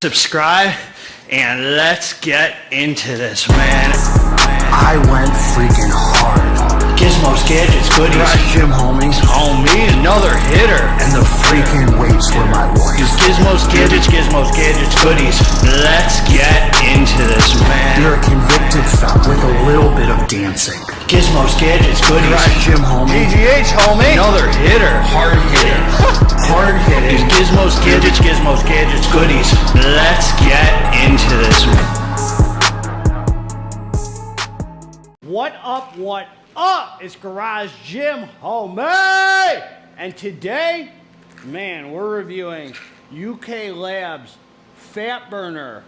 Subscribe and let's get into this, man. I went freaking hard. Gizmos, gadgets, goodies. Right, Jim, homies. Homie, another hitter. And the freaking weights were my voice. Gizmos, gadgets, goodies. Let's get into this, man. You're a convicted felon with a little bit of dancing. Gizmos, gadgets, goodies. Right, Jim, homie. GGH, homie. Another hitter. Hard hitter. Hard hitting. Gizmos, gadgets, goodies. Let's get into this, man. What up? It's Garage Jim, homie! And today, man, we're reviewing UKLabs Fat Burner.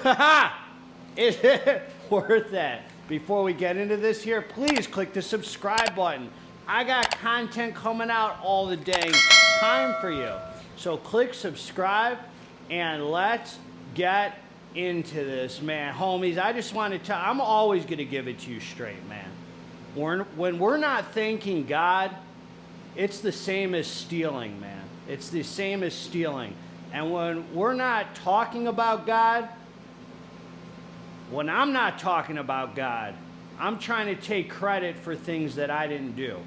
Haha! Is it worth that? Before we get into this here, please click the subscribe button. I got content coming out all the dang time for you. So click subscribe and let's get into this, man. Homies, I just want to tell, I'm always going to give it to you straight, man. When we're not thanking God, it's the same as stealing, man. It's the same as stealing. And when we're not talking about God, when I'm not talking about God, I'm trying to take credit for things that I didn't do.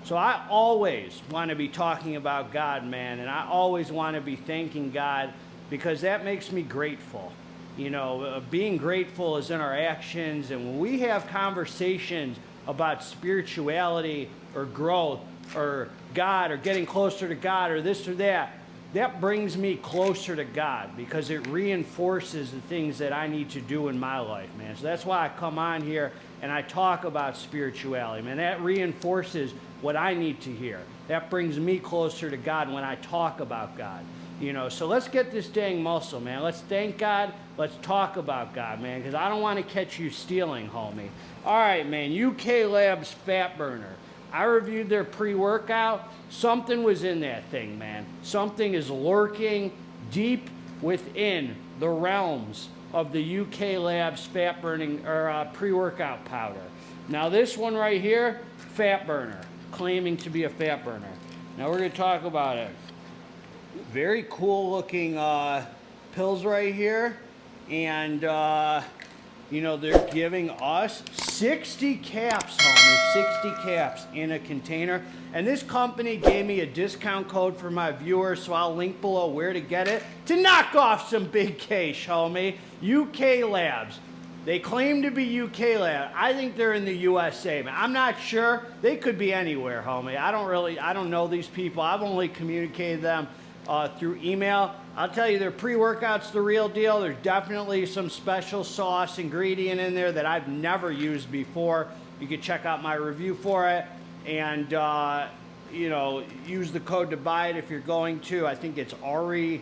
So I always want to be talking about God, man, and I always want to be thanking God because that makes me grateful. You know, being grateful is in our actions, and when we have conversations about spirituality or growth or God or getting closer to God or this or that, that brings me closer to God because it reinforces the things that I need to do in my life, man. So that's why I come on here and I talk about spirituality, man. That reinforces what I need to hear. That brings me closer to God when I talk about God. You know, so let's get this dang muscle, man. Let's thank God. Let's talk about God, man, because I don't want to catch you stealing, homie. All right, man, UKLabs Fat Burner. I reviewed their pre-workout. Something was in that thing, man. Something is lurking deep within the realms of the UKLabs Fat Burning or pre-workout powder. Now this one right here, Fat Burner, claiming to be a fat burner. Now we're going to talk about it. Very cool looking pills right here, and you know, they're giving us 60 caps, homie, 60 caps in a container. And this company gave me a discount code for my viewers, so I'll link below where to get it to knock off some big cash, homie. UKLabs. They claim to be UKLabs. I think they're in the USA, man. I'm not sure. They could be anywhere, homie. I don't know these people. I've only communicated them through email. I'll tell you, their pre-workout's the real deal. There's definitely some special sauce ingredient in there that I've never used before. You can check out my review for it and you know, use the code to buy it if you're going to. I think it's RE10.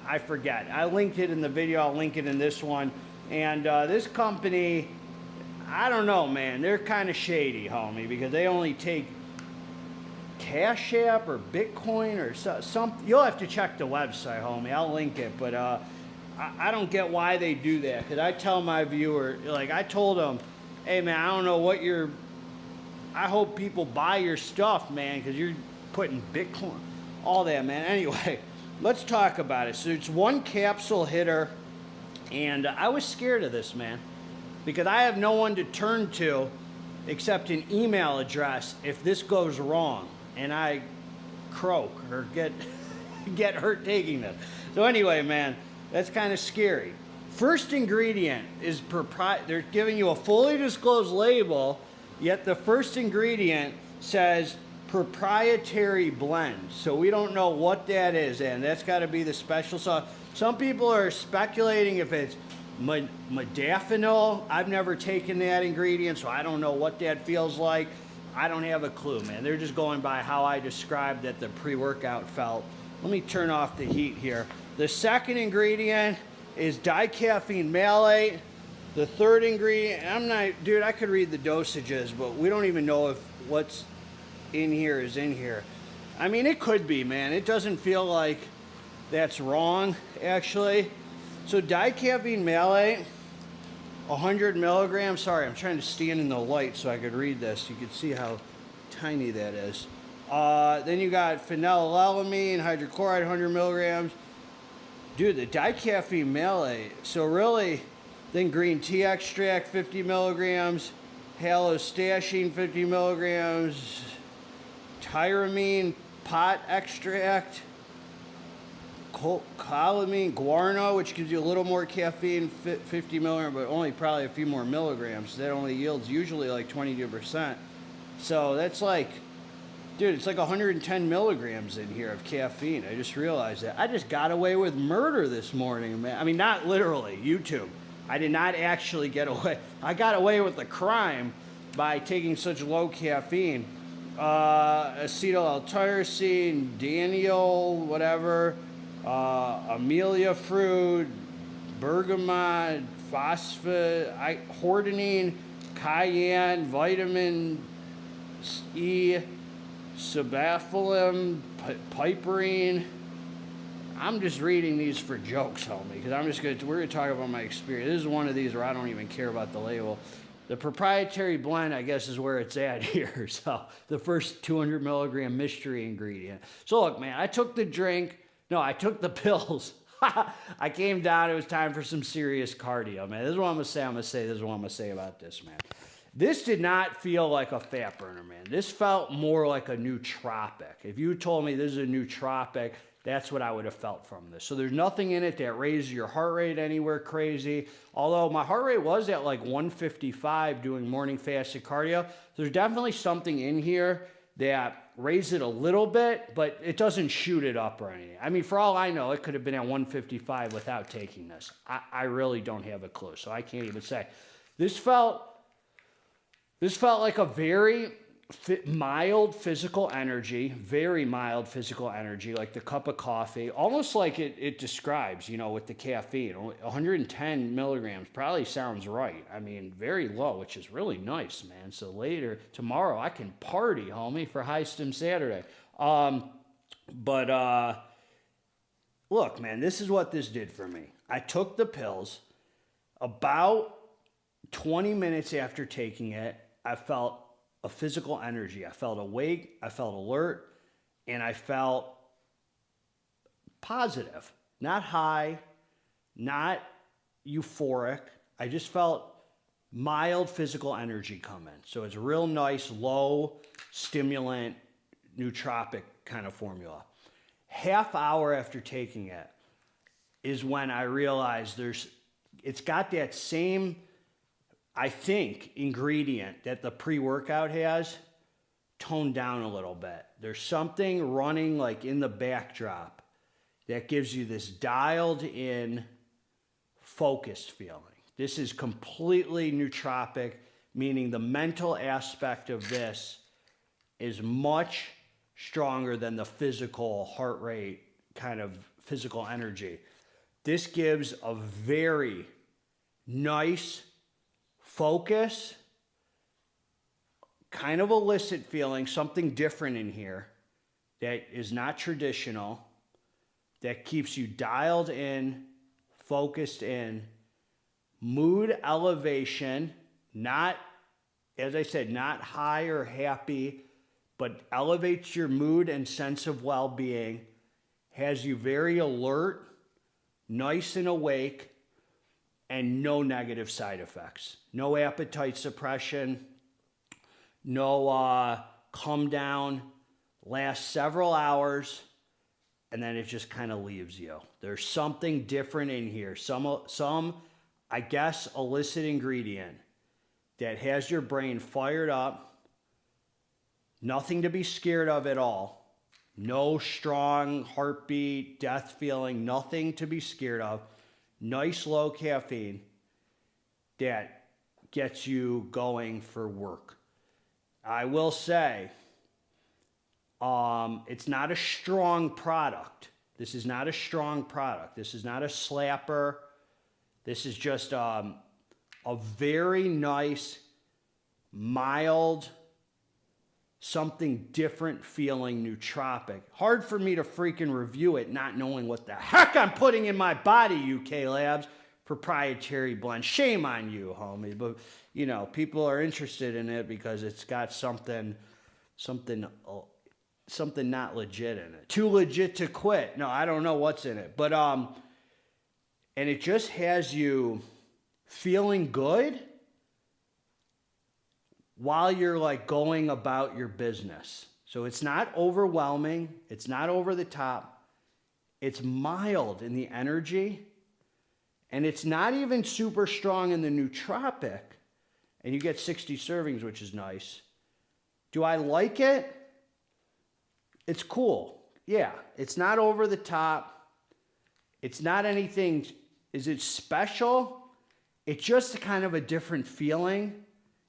I forget. I linked it in the video. I'll link it in this one. And this company, I don't know, man. They're kind of shady, homie, because they only take Cash App or Bitcoin or something. You'll have to check the website, homie. I'll link it, but I don't get why they do that. Because I tell my viewer, like I told them, hey man, I don't know what you're. I hope people buy your stuff, man, because you're putting Bitcoin, all that, man. Anyway, let's talk about it. So it's one capsule hitter, and I was scared of this, man, because I have no one to turn to except an email address if this goes wrong and I croak or get hurt taking this. So anyway, man, that's kind of scary. First ingredient is they're giving you a fully disclosed label, yet the first ingredient says proprietary blend. So we don't know what that is, and that's got to be the special sauce. Some people are speculating if it's modafinil. I've never taken that ingredient, so I don't know what that feels like. I don't have a clue, man. They're just going by how I described that the pre-workout felt. Let me turn off the heat here. The second ingredient is dicaffeine malate. The third ingredient, dude, I could read the dosages, but we don't even know if what's in here is in here. I mean, it could be, man. It doesn't feel like that's wrong, actually. So dicaffeine malate, 100 milligrams. Sorry, I'm trying to stand in the light so I could read this. You can see how tiny that is. Then you got phenylalanine, hydrochloride, 100 milligrams. Dude, the dicaffeine melee. So really, then green tea extract 50 milligrams, halostashine 50 milligrams, tyramine pot extract, colamine guarana, which gives you a little more caffeine, 50 milligrams, but only probably a few more milligrams. That only yields usually like 22%. So that's like, dude, it's like 110 milligrams in here of caffeine. I just realized that. I just got away with murder this morning, man. I mean, not literally, YouTube. I did not actually get away. I got away with the crime by taking such low caffeine. Acetyl L-tyrosine, Daniel, whatever, Amelia fruit, bergamot, hordenine, cayenne, vitamin E, sabapholim, piperine. I'm just reading these for jokes, homie, because we're gonna talk about my experience. This is one of these where I don't even care about the label. The proprietary blend, I guess, is where it's at here. So the first 200 milligram mystery ingredient. So look, man, I took the pills. I came down, it was time for some serious cardio, man. This is what I'm gonna say. This is what I'm gonna say about this, man. This did not feel like a fat burner, man. This felt more like a nootropic. If you told me this is a nootropic, that's what I would have felt from this. So there's nothing in it that raises your heart rate anywhere crazy. Although my heart rate was at like 155 doing morning fasted cardio. There's definitely something in here that raised it a little bit, but it doesn't shoot it up or anything. I mean, for all I know, it could have been at 155 without taking this. I really don't have a clue, so I can't even say. This felt like a very mild physical energy, very mild physical energy, like the cup of coffee, almost like it describes, you know, with the caffeine. 110 milligrams probably sounds right. I mean, very low, which is really nice, man. So tomorrow, I can party, homie, for High Stim Saturday. Look, man, this is what this did for me. I took the pills. About 20 minutes after taking it, I felt a physical energy. I felt awake, I felt alert, and I felt positive. Not high, not euphoric. I just felt mild physical energy come in. So it's a real nice, low stimulant, nootropic kind of formula. Half hour after taking it is when I realized it's got that same, I think, ingredient that the pre-workout has toned down a little bit. There's something running like in the backdrop that gives you this dialed in, focused feeling. This is completely nootropic, meaning the mental aspect of this is much stronger than the physical heart rate kind of physical energy. This gives a very nice focus, kind of illicit feeling, something different in here that is not traditional, that keeps you dialed in, focused in, mood elevation, not, as I said, not high or happy, but elevates your mood and sense of well-being, has you very alert, nice and awake, and no negative side effects. No appetite suppression, no come down, lasts several hours, and then it just kind of leaves you. There's something different in here. Some, I guess, illicit ingredient that has your brain fired up. Nothing to be scared of at all. No strong heartbeat, death feeling, nothing to be scared of. Nice low caffeine that gets you going for work. I will say, it's not a strong product. This is not a strong product. This is not a slapper. This is just a very nice, mild, something different feeling nootropic. Hard for me to freaking review it not knowing what the heck I'm putting in my body, UKLabs. Proprietary blend. Shame on you, homie. But, you know, people are interested in it because it's got something not legit in it. Too legit to quit. No, I don't know what's in it. But And it just has you feeling good while you're like going about your business. So it's not overwhelming. It's not over the top. It's mild in the energy. And it's not even super strong in the nootropic. And you get 60 servings, which is nice. Do I like it? It's cool. Yeah, it's not over the top. It's not anything. Is it special? It's just kind of a different feeling.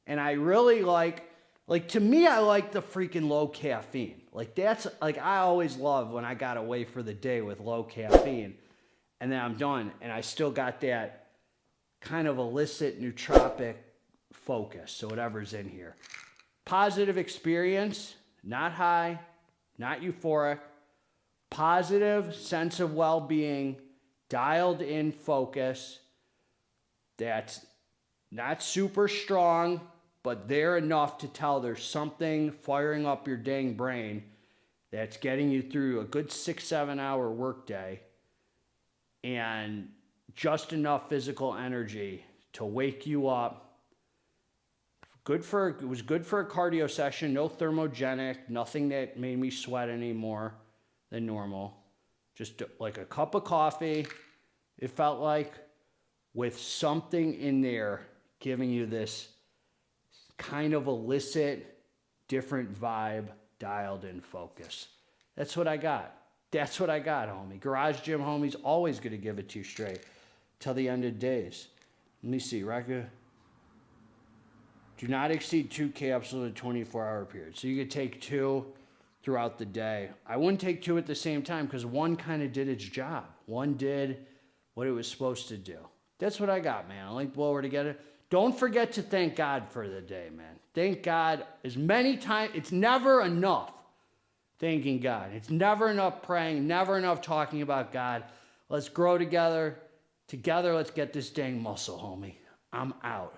And I really like to me, I like the freaking low caffeine. Like that's like, I always love when I got away for the day with low caffeine and then I'm done. And I still got that kind of illicit nootropic focus. So whatever's in here. Positive experience, not high, not euphoric. Positive sense of well-being, dialed in focus. That's not super strong, but they're enough to tell there's something firing up your dang brain that's getting you through a good 6-7 hour workday and just enough physical energy to wake you up. It was good for a cardio session, no thermogenic, nothing that made me sweat any more than normal. Just like a cup of coffee, it felt like, with something in there giving you this kind of illicit, different vibe, dialed in focus. That's what I got. That's what I got, homie. Garage Gym homie's always going to give it to you straight till the end of days. Let me see, Reka. Do not exceed 2 capsules in a 24-hour period. So you could take 2 throughout the day. I wouldn't take 2 at the same time because one kind of did its job. One did what it was supposed to do. That's what I got, man. I like blower together. Don't forget to thank God for the day, man. Thank God as many times. It's never enough thanking God. It's never enough praying, never enough talking about God. Let's grow together. Together, let's get this dang muscle, homie. I'm out.